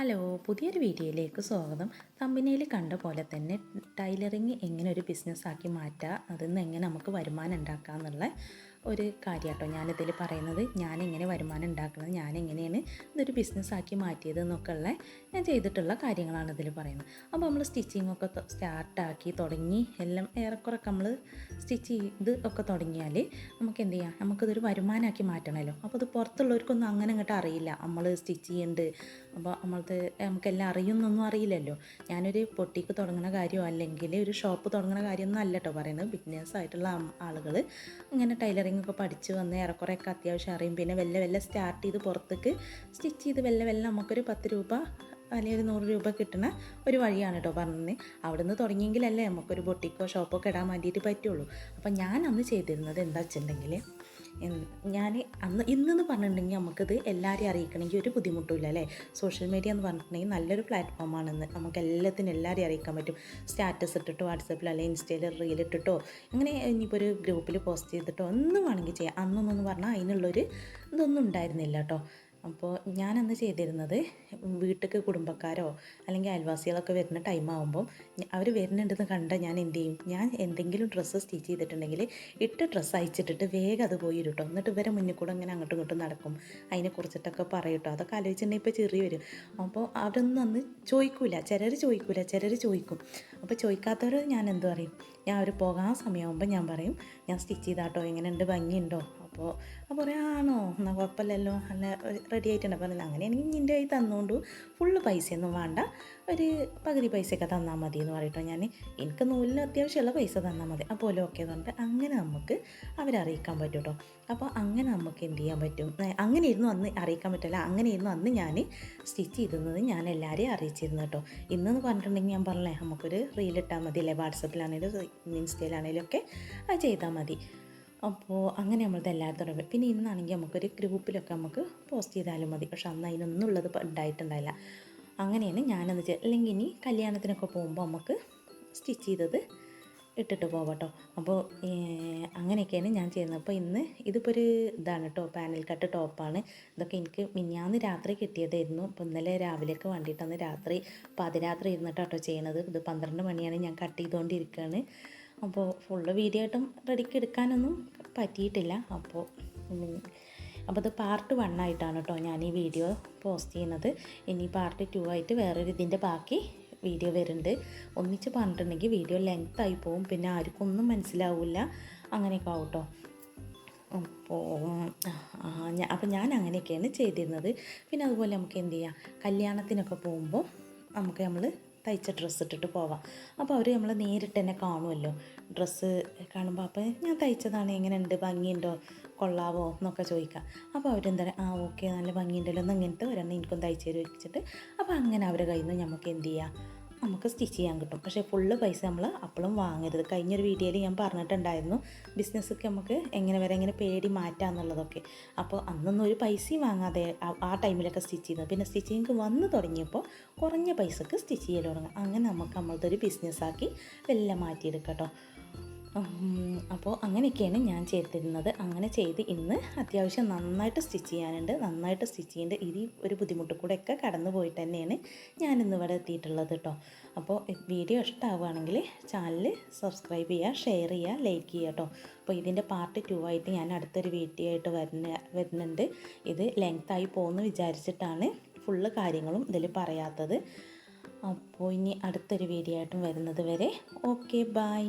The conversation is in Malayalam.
ഹലോ, പുതിയൊരു വീഡിയോയിലേക്ക് സ്വാഗതം. തമ്പനിയിൽ കണ്ട പോലെ തന്നെ ടൈലറിങ് എങ്ങനെ ഒരു ബിസിനസ്സാക്കി മാറ്റുക, അതിൽ നിന്ന് എങ്ങനെ നമുക്ക് വരുമാനം ഉണ്ടാക്കുക എന്നുള്ള ഒരു കാര്യമാട്ടോ ഞാനിതിൽ പറയുന്നത്. ഞാനെങ്ങനെ വരുമാനം ഉണ്ടാക്കുന്നത്, ഞാനെങ്ങനെയാണ് ഇതൊരു ബിസിനസ്സാക്കി മാറ്റിയത് എന്നൊക്കെ ഉള്ള ഞാൻ ചെയ്തിട്ടുള്ള കാര്യങ്ങളാണ് ഇതിൽ പറയുന്നത്. അപ്പോൾ നമ്മൾ സ്റ്റിച്ചിങ്ങൊക്കെ സ്റ്റാർട്ടാക്കി തുടങ്ങി എല്ലാം ഏറെക്കുറെ നമ്മൾ സ്റ്റിച്ച് ചെയ്ത് ഒക്കെ തുടങ്ങിയാൽ നമുക്ക് എന്ത് ചെയ്യാം, നമുക്കിതൊരു വരുമാനമാക്കി മാറ്റണമല്ലോ. അപ്പോൾ ഇത് പുറത്തുള്ളവർക്കൊന്നും അങ്ങനെ അങ്ങോട്ട് അറിയില്ല നമ്മൾ സ്റ്റിച്ച് ചെയ്യുന്നുണ്ട്. അപ്പോൾ നമുക്കെല്ലാം അറിയുന്നൊന്നും അറിയില്ലല്ലോ. ഞാനൊരു പൊട്ടിക്ക് തുടങ്ങുന്ന കാര്യമോ അല്ലെങ്കിൽ ഒരു ഷോപ്പ് തുടങ്ങുന്ന കാര്യമൊന്നും അല്ല കേട്ടോ പറയുന്നത്. ബിഗ്നേഴ്സ് ആയിട്ടുള്ള ആളുകൾ ഇങ്ങനെ ടൈലറിംഗ് ഒക്കെ പഠിച്ച് വന്ന് ഏറെക്കുറെയൊക്കെ അത്യാവശ്യം അറിയും. പിന്നെ വെല്ല സ്റ്റാർട്ട് ചെയ്ത് പുറത്തേക്ക് സ്റ്റിച്ച് ചെയ്ത് വെല്ല നമുക്കൊരു 10 രൂപ അല്ലെങ്കിൽ ഒരു 100 രൂപ കിട്ടുന്ന ഒരു വഴിയാണ് കേട്ടോ പറഞ്ഞത്. അവിടെ നിന്ന് തുടങ്ങിയെങ്കിലല്ലേ നമുക്കൊരു ബൊട്ടിക്കോ ഷോപ്പോ ഒക്കെ ഇടാൻ വേണ്ടിയിട്ട് പറ്റുള്ളൂ. അപ്പം ഞാൻ അന്ന് ചെയ്തിരുന്നത് എന്താ വെച്ചിട്ടുണ്ടെങ്കിൽ, ഞാൻ ഇന്നെന്ന് പറഞ്ഞിട്ടുണ്ടെങ്കിൽ നമുക്കിത് എല്ലാവരെയും അറിയിക്കണമെങ്കിൽ ഒരു ബുദ്ധിമുട്ടില്ല അല്ലേ. സോഷ്യൽ മീഡിയ എന്ന് പറഞ്ഞിട്ടുണ്ടെങ്കിൽ നല്ലൊരു പ്ലാറ്റ്ഫോമാണെന്ന് നമുക്ക് എല്ലാവരെയും അറിയിക്കാൻ പറ്റും. സ്റ്റാറ്റസ് ഇട്ടിട്ടോ വാട്സപ്പിൽ അല്ലെങ്കിൽ ഇൻസ്റ്റയിൽ റീൽ ഇട്ടിട്ടോ അങ്ങനെ ഇനിയിപ്പോൾ ഒരു ഗ്രൂപ്പിൽ പോസ്റ്റ് ചെയ്തിട്ടോ ഒന്നും വേണമെങ്കിൽ ചെയ്യാം. അന്നൊന്നും പറഞ്ഞാൽ അതിനുള്ളൊരു ഇതൊന്നും ഉണ്ടായിരുന്നില്ല കേട്ടോ. അപ്പോൾ ഞാനന്ന് ചെയ്തിരുന്നത്, വീട്ടിലേക്ക് കുടുംബക്കാരോ അല്ലെങ്കിൽ അയൽവാസികളൊക്കെ വരുന്ന ടൈമാകുമ്പോൾ അവർ വരുന്നുണ്ടെന്ന് കണ്ടാൽ ഞാൻ എന്ത് ചെയ്യും, ഞാൻ എന്തെങ്കിലും ഡ്രസ്സ് സ്റ്റിച്ച് ചെയ്തിട്ടുണ്ടെങ്കിൽ ഇട്ട് ഡ്രസ്സ് അയച്ചിട്ടിട്ട് വേഗം അത് പോയി കേട്ടോ. എന്നിട്ട് ഇവരെ മുന്നിൽ കൂടെ അങ്ങനെ അങ്ങോട്ടും ഇങ്ങോട്ടും നടക്കും, അതിനെക്കുറിച്ചിട്ടൊക്കെ പറയും കേട്ടോ. അതൊക്കെ ആലോചിച്ചിട്ടുണ്ടെങ്കിൽ ഇപ്പോൾ ചെറിയ വരും. അപ്പോൾ അവരൊന്നും അന്ന് ചോദിക്കൂല, ചിലർ ചോദിക്കും. അപ്പോൾ ചോദിക്കാത്തവർ ഞാൻ എന്ത് പറയും, ഞാൻ അവർ പോകാൻ സമയമാകുമ്പോൾ ഞാൻ പറയും, ഞാൻ സ്റ്റിച്ച് ചെയ്താട്ടോ, എങ്ങനെയുണ്ട്, ഭംഗിയുണ്ടോ. അപ്പോൾ പറയാം, ആണോ, എന്നാൽ കുഴപ്പമില്ലല്ലോ, നല്ല റെഡി ആയിട്ടുണ്ട്. പറഞ്ഞില്ല, അങ്ങനെയാണെങ്കിൽ നിൻ്റെ കയ്യിൽ തന്നുകൊണ്ട് ഫുള്ള് പൈസയൊന്നും വേണ്ട, ഒരു പകുതി പൈസയൊക്കെ തന്നാൽ മതി എന്ന് പറയട്ടോ. എനിക്ക് നൂലിന് അത്യാവശ്യമുള്ള പൈസ തന്നാൽ മതി. അപ്പോൾ ഓക്കെ എന്ന് പറഞ്ഞിട്ട് അങ്ങനെ നമുക്ക് അവരറിയിക്കാൻ പറ്റും കേട്ടോ. അപ്പോൾ അങ്ങനെ നമുക്ക് എന്ത് ചെയ്യാൻ പറ്റും, അങ്ങനെയായിരുന്നു അന്ന് അറിയിക്കാൻ പറ്റില്ല, അങ്ങനെയായിരുന്നു അന്ന് ഞാൻ സ്റ്റിച്ച് ചെയ്തിരുന്നത്. ഞാൻ എല്ലാവരെയും അറിയിച്ചിരുന്നു കേട്ടോ. ഇന്നെന്ന് പറഞ്ഞിട്ടുണ്ടെങ്കിൽ ഞാൻ പറഞ്ഞേ, നമുക്കൊരു റീലിട്ടാൽ മതി അല്ലേ, വാട്സപ്പിലാണെങ്കിലും ഇൻസ്റ്റയിലാണെങ്കിലും ഒക്കെ അത് ചെയ്താൽ മതി. അപ്പോൾ അങ്ങനെ നമ്മളത് എല്ലായിടത്തും. പിന്നെ ഇന്നാണെങ്കിൽ നമുക്കൊരു ഗ്രൂപ്പിലൊക്കെ നമുക്ക് പോസ്റ്റ് ചെയ്താലും മതി. പക്ഷെ അന്ന് അതിനൊന്നും ഉള്ളത് ഉണ്ടായിട്ടുണ്ടായില്ല. അങ്ങനെയാണ് ഞാനത് അല്ലെങ്കിൽ ഇനി കല്യാണത്തിനൊക്കെ പോകുമ്പോൾ നമുക്ക് സ്റ്റിച്ച് ചെയ്തത് ഇട്ടിട്ട് പോകട്ടോ. അപ്പോൾ അങ്ങനെയൊക്കെയാണ് ഞാൻ ചെയ്യുന്നത്. അപ്പോൾ ഇന്ന് ഇതിപ്പോൾ ഒരു ഇതാണ് കേട്ടോ, പാനൽ കട്ട് ടോപ്പാണ്. ഇതൊക്കെ എനിക്ക് മിനിഞ്ഞാന്ന് രാത്രി കിട്ടിയതായിരുന്നു. അപ്പോൾ ഇന്നലെ രാവിലേക്ക് വേണ്ടിയിട്ടാണ് പാതിരാത്രി ഇരുന്നിട്ടാട്ടോ ചെയ്യണത്. ഇത് 12 മണിയാണ് ഞാൻ കട്ട് ചെയ്തുകൊണ്ടിരിക്കുകയാണ്. അപ്പോൾ ഫുള്ള് വീഡിയോ ആയിട്ടും റെഡിക്ക് എടുക്കാനൊന്നും പറ്റിയിട്ടില്ല. അപ്പോൾ അത് പാർട്ട് 1 ആയിട്ടാണ് കേട്ടോ ഞാൻ ഈ വീഡിയോ പോസ്റ്റ് ചെയ്യുന്നത്. ഇനി പാർട്ട് 2 ആയിട്ട് വേറൊരു ഇതിൻ്റെ ബാക്കി വീഡിയോ വരുന്നുണ്ട്. ഒന്നിച്ച് പറഞ്ഞിട്ടുണ്ടെങ്കിൽ വീഡിയോ ലെങ്ത് ആയി പോവും, പിന്നെ ആർക്കും ഒന്നും മനസ്സിലാവില്ല, അങ്ങനെയൊക്കെ ആവും കേട്ടോ. അപ്പോൾ ഞാൻ അങ്ങനെയൊക്കെയാണ് ചെയ്തിരുന്നത്. പിന്നെ അതുപോലെ നമുക്ക് എന്ത് ചെയ്യാം, കല്യാണത്തിനൊക്കെ പോകുമ്പോൾ നമ്മൾ തയ്ച്ച ഡ്രസ്സ് ഇട്ടിട്ട് പോവാം. അപ്പോൾ അവർ നമ്മൾ നേരിട്ട് തന്നെ കാണുമല്ലോ, ഡ്രസ്സ് കാണുമ്പോൾ. അപ്പോൾ ഞാൻ തയ്ച്ചതാണ്, എങ്ങനെയുണ്ട്, ഭംഗിയുണ്ടോ, കൊള്ളാവോ എന്നൊക്കെ ചോദിക്കാം. അപ്പോൾ അവരെന്താ, ഓക്കെ, നല്ല ഭംഗിയുണ്ടല്ലോ, എന്ന് ഇങ്ങനത്തെ ഒരെണ്ണം എനിക്കും തയ്ച്ചു തരും വെച്ചിട്ട്. അപ്പോൾ അങ്ങനെ അവരുടെ കയ്യിൽ നിന്ന് നമുക്ക് എന്ത് ചെയ്യാം, നമുക്ക് സ്റ്റിച്ച് ചെയ്യാൻ കിട്ടും. പക്ഷേ ഫുള്ള് പൈസ നമ്മൾ അപ്പോഴും വാങ്ങരുത്. കഴിഞ്ഞൊരു വീഡിയോയിൽ ഞാൻ പറഞ്ഞിട്ടുണ്ടായിരുന്നു ബിസിനസ്സൊക്കെ നമുക്ക് എങ്ങനെ പേടി മാറ്റാം എന്നുള്ളതൊക്കെ. അപ്പോൾ അന്നൊന്നും ഒരു പൈസയും വാങ്ങാതെ ആ ടൈമിലൊക്കെ സ്റ്റിച്ച് ചെയ്തത്. പിന്നെ സ്റ്റിച്ചിങ് വന്ന് തുടങ്ങിയപ്പോൾ കുറഞ്ഞ പൈസക്ക് സ്റ്റിച്ച് ചെയ്ത് തുടങ്ങും. അങ്ങനെ നമ്മളതൊരു ബിസിനസ്സാക്കി എല്ലാം മാറ്റിയെടുക്കാം കേട്ടോ. അപ്പോൾ അങ്ങനെയൊക്കെയാണ് ഞാൻ ചെയ്തിരുന്നത്. അങ്ങനെ ചെയ്ത് ഇന്ന് അത്യാവശ്യം നന്നായിട്ട് സ്റ്റിച്ച് ചെയ്യുന്നുണ്ട്. ഈ ഒരു ബുദ്ധിമുട്ട് കൂടെയൊക്കെ കടന്നു പോയിട്ട് തന്നെയാണ് ഞാനിന്ന് ഇവിടെ എത്തിയിട്ടുള്ളത് കേട്ടോ. അപ്പോൾ വീഡിയോ ഇഷ്ടമാവുകയാണെങ്കിൽ ചാനൽ സബ്സ്ക്രൈബ് ചെയ്യുക, ഷെയർ ചെയ്യുക, ലൈക്ക് ചെയ്യുക കേട്ടോ. അപ്പോൾ ഇതിൻ്റെ പാർട്ട് 2 ആയിട്ട് ഞാൻ അടുത്തൊരു വീഡിയോ ആയിട്ട് വരുന്നുണ്ട്. ഇത് ലെങ്തായി പോകുമെന്ന് വിചാരിച്ചിട്ടാണ് ഫുള്ള് കാര്യങ്ങളും ഇതിൽ പറയാത്തത്. അപ്പോൾ ഇനി അടുത്തൊരു വീഡിയോ ആയിട്ടും വരുന്നത് വരെ ഓക്കെ, ബൈ.